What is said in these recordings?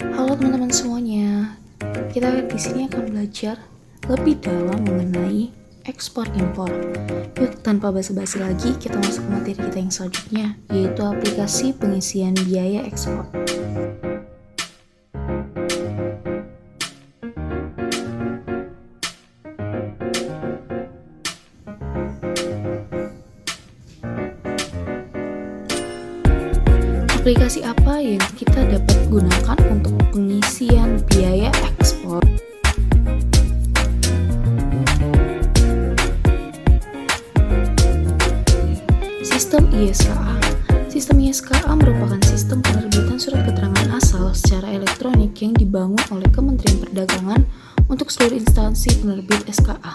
Halo teman-teman semuanya, kita di sini akan belajar lebih dalam mengenai ekspor impor. Yuk, tanpa basa-basi lagi, kita masuk ke materi kita yang selanjutnya, yaitu aplikasi pengisian biaya ekspor. Aplikasi apa yang kita dapat gunakan untuk pengisian biaya ekspor? Sistem ISKA. Sistem ISKA merupakan sistem penerbitan surat keterangan asal secara elektronik yang dibangun oleh Kementerian Perdagangan untuk seluruh instansi penerbit SKA.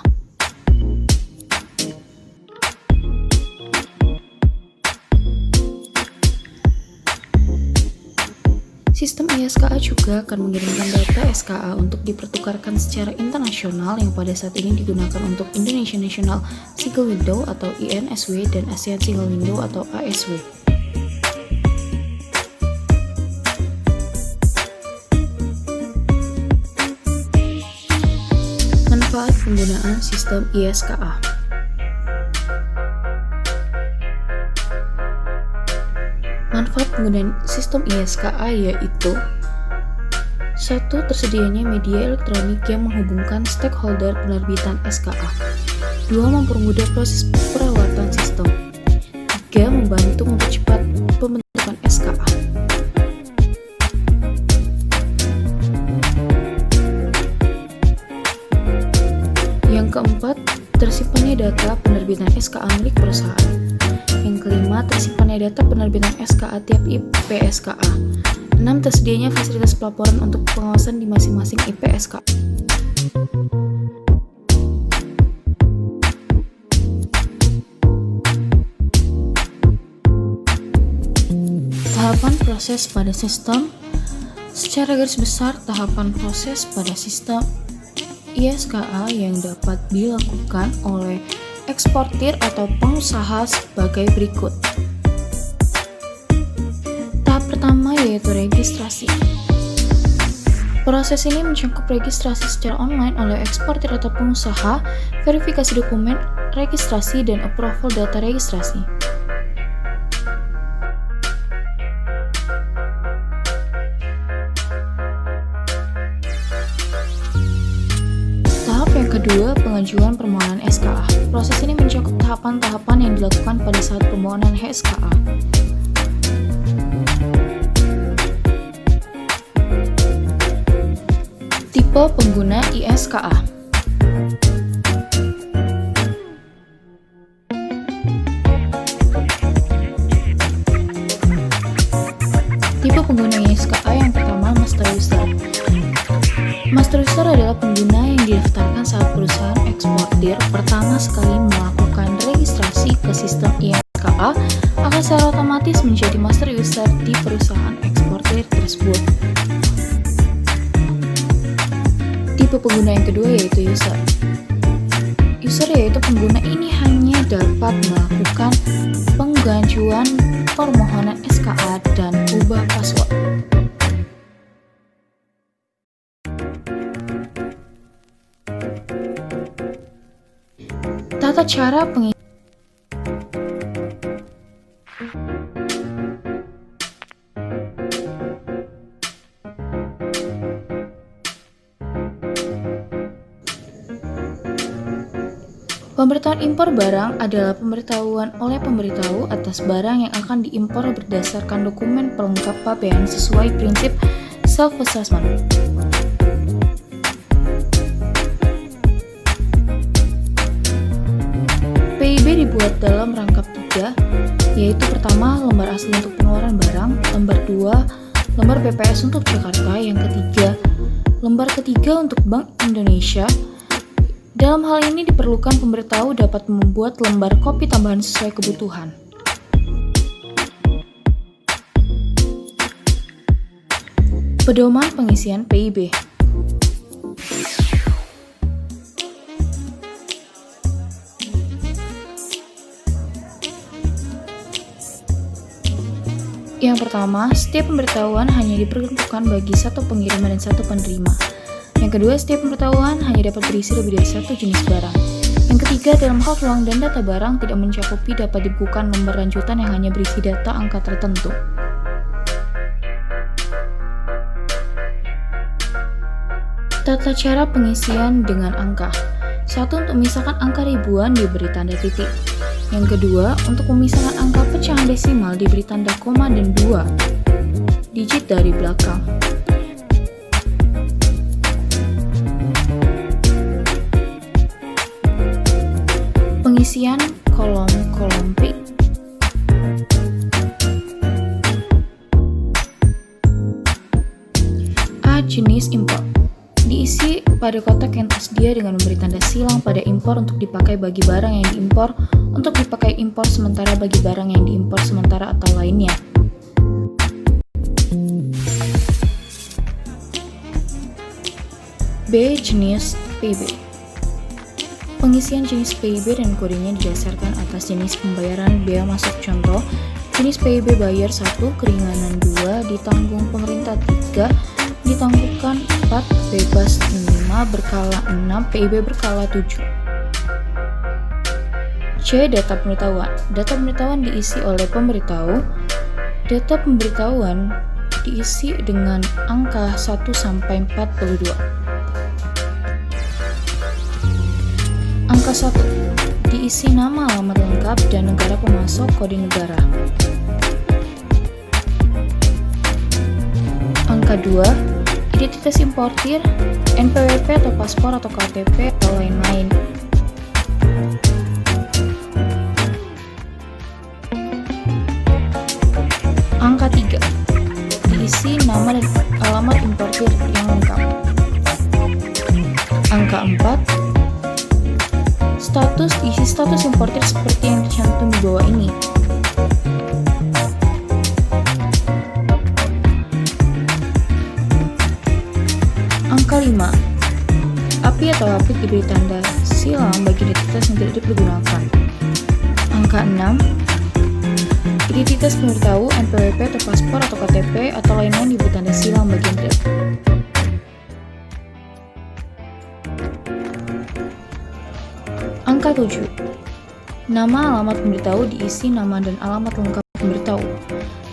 Sistem ISKA juga akan mengirimkan data SKA untuk dipertukarkan secara internasional yang pada saat ini digunakan untuk Indonesian National Single Window atau INSW dan ASEAN Single Window atau ASW. Manfaat penggunaan sistem ISKA. Manfaat penggunaan sistem ISKA yaitu: 1. Tersedianya media elektronik yang menghubungkan stakeholder penerbitan SKA. 2. Mempermudah proses perawatan sistem. 3. Membantu mempercepat pembentukan SKA. Yang keempat, tersimpannya data penerbitan SKA milik perusahaan. Yang kelima, tersimpannya data penerbitan SKA tiap IP SKA. 6. Tersedianya fasilitas pelaporan untuk pengawasan di masing-masing IP SKA. Tahapan proses pada sistem. Secara garis besar, tahapan proses pada sistem ISKA yang dapat dilakukan oleh eksportir atau pengusaha sebagai berikut. Tahap pertama yaitu registrasi. Proses ini mencakup registrasi secara online oleh eksportir atau pengusaha, verifikasi dokumen registrasi, dan approval data registrasi. Tahap yang kedua, pengajuan permohonan SKA. Proses ini mencakup tahapan-tahapan yang dilakukan pada saat permohonan SKA. Tipe pengguna ISKA. Tipe pengguna ISKA yang pertama, master user. Master user adalah pengguna yang didaftarkan saat perusahaan eksportir pertama sekali melakukan registrasi ke sistem ISKA akan secara otomatis menjadi master user di perusahaan eksportir tersebut. Tipe pengguna yang kedua yaitu user. User yaitu pengguna ini hanya dapat melakukan pengajuan permohonan SKA dan ubah password. Tata cara pengisian. Pemberitahuan impor barang adalah pemberitahuan oleh pemberitahu atas barang yang akan diimpor berdasarkan dokumen pelengkap pabean sesuai prinsip self-assessment. PIB dibuat dalam rangkap 3, yaitu pertama, lembar asli untuk pengeluaran barang, lembar 2, lembar BPS untuk Jakarta, yang ketiga, lembar ketiga untuk Bank Indonesia. Dalam hal ini diperlukan pemberitahu dapat membuat lembar kopi tambahan sesuai kebutuhan. Pedoman pengisian PIB. Yang Yang pertama, setiap pemberitahuan hanya diperuntukkan bagi satu pengiriman dan satu penerima. Yang kedua, setiap pemberitahuan hanya dapat berisi lebih dari satu jenis barang. Yang ketiga, dalam hal ruang dan data barang tidak mencakupi dapat dibukukan lembar lanjutan yang hanya berisi data angka tertentu. Tata cara pengisian dengan angka. 1. Untuk memisahkan angka ribuan diberi tanda titik. Yang kedua, untuk memisahkan angka pecahan desimal diberi tanda koma dan 2 digit dari belakang. Pengisian kolom-kolom P. A. Jenis impor. Diisi pada kotak yang tersedia dengan memberi tanda silang pada impor untuk dipakai bagi barang yang diimpor, untuk dipakai impor sementara bagi barang yang diimpor sementara atau lainnya. B. Jenis PIB. Pengisian jenis PIB dan kodenya didasarkan atas jenis pembayaran biaya masuk. Contoh, jenis PIB bayar 1, keringanan 2, ditanggung pemerintah 3, ditangguhkan 4, bebas 5, berkala 6, PIB berkala 7. C. Data pemberitahuan. Data pemberitahuan diisi oleh pemberitahu. Data pemberitahuan diisi dengan angka 1 sampai 42. Angka 1 diisi nama alamat lengkap dan negara pemasok, kode negara. Angka 2 identitas importir, NPWP atau paspor atau KTP atau lain-lain. Angka 3 diisi nama dan alamat importir yang lengkap. Angka 4 status diisi status importir seperti yang dicantum di bawah ini. Angka 5 API atau APIK diberi tanda silang bagi identitas yang tidak dipergunakan. Angka 6 identitas pemberitahu, NPWP atau paspor atau KTP atau lainnya diberi tanda silang bagi yang tidak. Angka 7 nama alamat pemberitahu diisi nama dan alamat lengkap pemberitahu.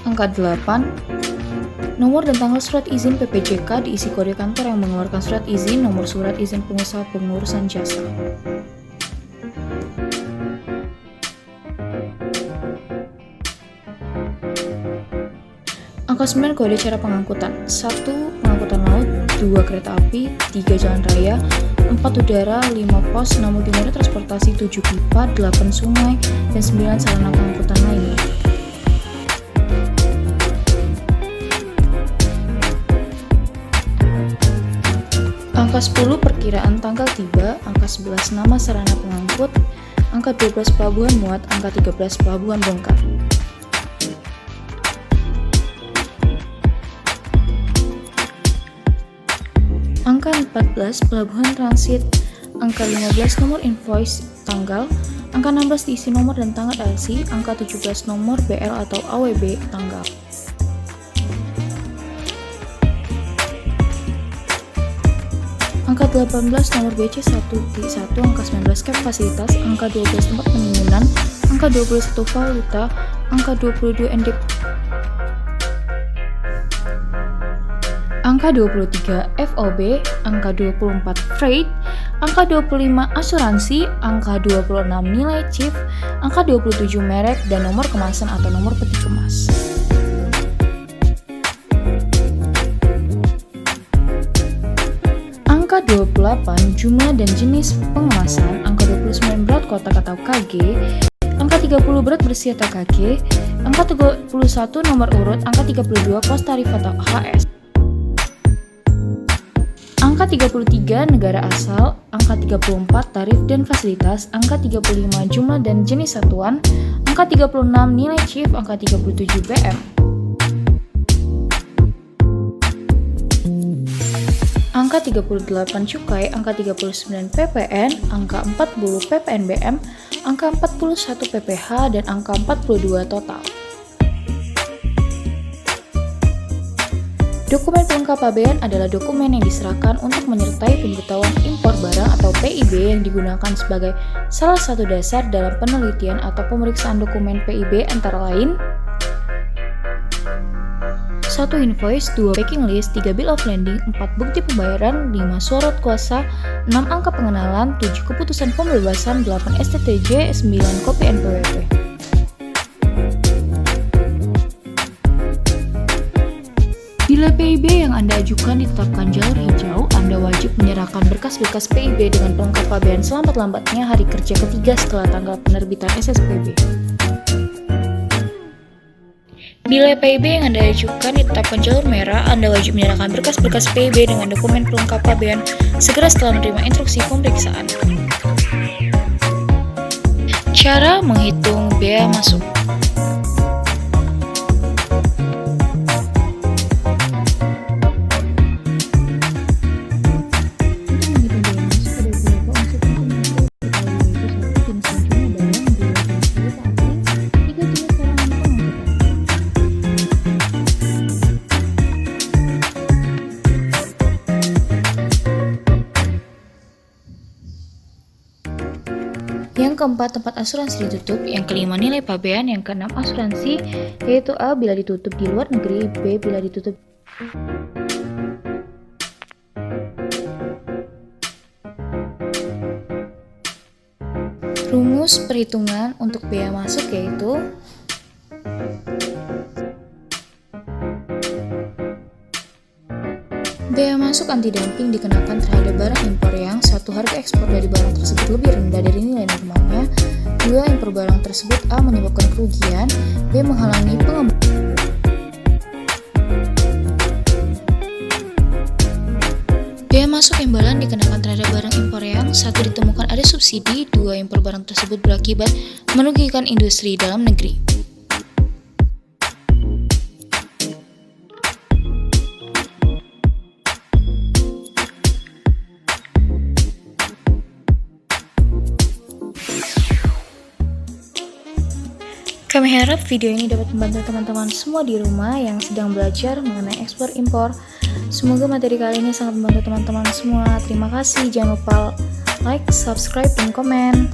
Angka 8 nomor dan tanggal surat izin PPJK diisi kode kantor yang mengeluarkan surat izin, nomor surat izin pengusaha pengurusan jasa. Angka 9 kode cara pengangkutan. 1 pengangkutan laut, 2 kereta api, 3 jalan raya, 4 udara, 5 pos, 6 multimedia transportasi, 7 pipa, 8 sungai, dan 9 sarana pengangkutan lainnya. Angka 10 perkiraan tanggal tiba, angka 11 nama sarana pengangkut, angka 12 pelabuhan muat, angka 13 pelabuhan bongkar. Angka 14 pelabuhan transit, angka 15 nomor invoice tanggal, angka 16 diisi nomor dan tanggal LC, angka 17 nomor BL atau AWB tanggal. Angka 18 nomor BC1.1, angka 19 cap fasilitas, angka 12 tempat penimbunan, angka 21 valuta, angka 22 NDP. Angka 23 FOB, angka 24 freight, angka 25 asuransi, angka 26 nilai chief, angka 27 merek, dan nomor kemasan atau nomor peti kemas. Angka 28 jumlah dan jenis pengemasan, angka 29 berat kotak atau KG, angka 30 berat bersih atau KG, angka 31 nomor urut, angka 32 pos tarif atau HS. Angka 33 negara asal, angka 34 tarif dan fasilitas, angka 35 jumlah dan jenis satuan, angka 36 nilai chief, angka 37 BM. Angka 38 cukai, angka 39 PPN, angka 40 PPNBM, angka 41 PPH, dan angka 42 total. Dokumen pelengkap pabean adalah dokumen yang diserahkan untuk menyertai pemberitahuan impor barang atau PIB yang digunakan sebagai salah satu dasar dalam penelitian atau pemeriksaan dokumen PIB antara lain 1 invoice, 2 packing list, 3 bill of lading, 4 bukti pembayaran, 5 surat kuasa, 6 angka pengenalan, 7 keputusan pembebasan, 8 STTJ, 9 kopi NPWP. Bila PIB yang Anda ajukan ditetapkan jalur hijau, Anda wajib menyerahkan berkas-berkas PIB dengan pelengkap pabean selambat-lambatnya hari kerja ketiga setelah tanggal penerbitan SSPB. Bila PIB yang Anda ajukan ditetapkan jalur merah, Anda wajib menyerahkan berkas-berkas PIB dengan dokumen pelengkap pabean segera setelah menerima instruksi pemeriksaan. Cara menghitung bea masuk. Yang keempat, tempat asuransi ditutup. Yang kelima, nilai pabean. Yang keenam, asuransi, yaitu A bila ditutup di luar negeri, B bila ditutup rumus perhitungan untuk bea masuk yaitu bea masuk anti-dumping dikenakan terhadap barang impor yang 1. Harga ekspor dari barang tersebut lebih rendah dari nilai normalnya. 2. Impor barang tersebut A. menyebabkan kerugian, B. menghalangi pengembangan. Bea masuk imbalan dikenakan terhadap barang impor yang 1. ditemukan ada subsidi, 2. impor barang tersebut berakibat merugikan industri dalam negeri. Kami harap video ini dapat membantu teman-teman semua di rumah yang sedang belajar mengenai ekspor impor. Semoga materi kali ini sangat membantu teman-teman semua. Terima kasih, jangan lupa like, subscribe, dan komen.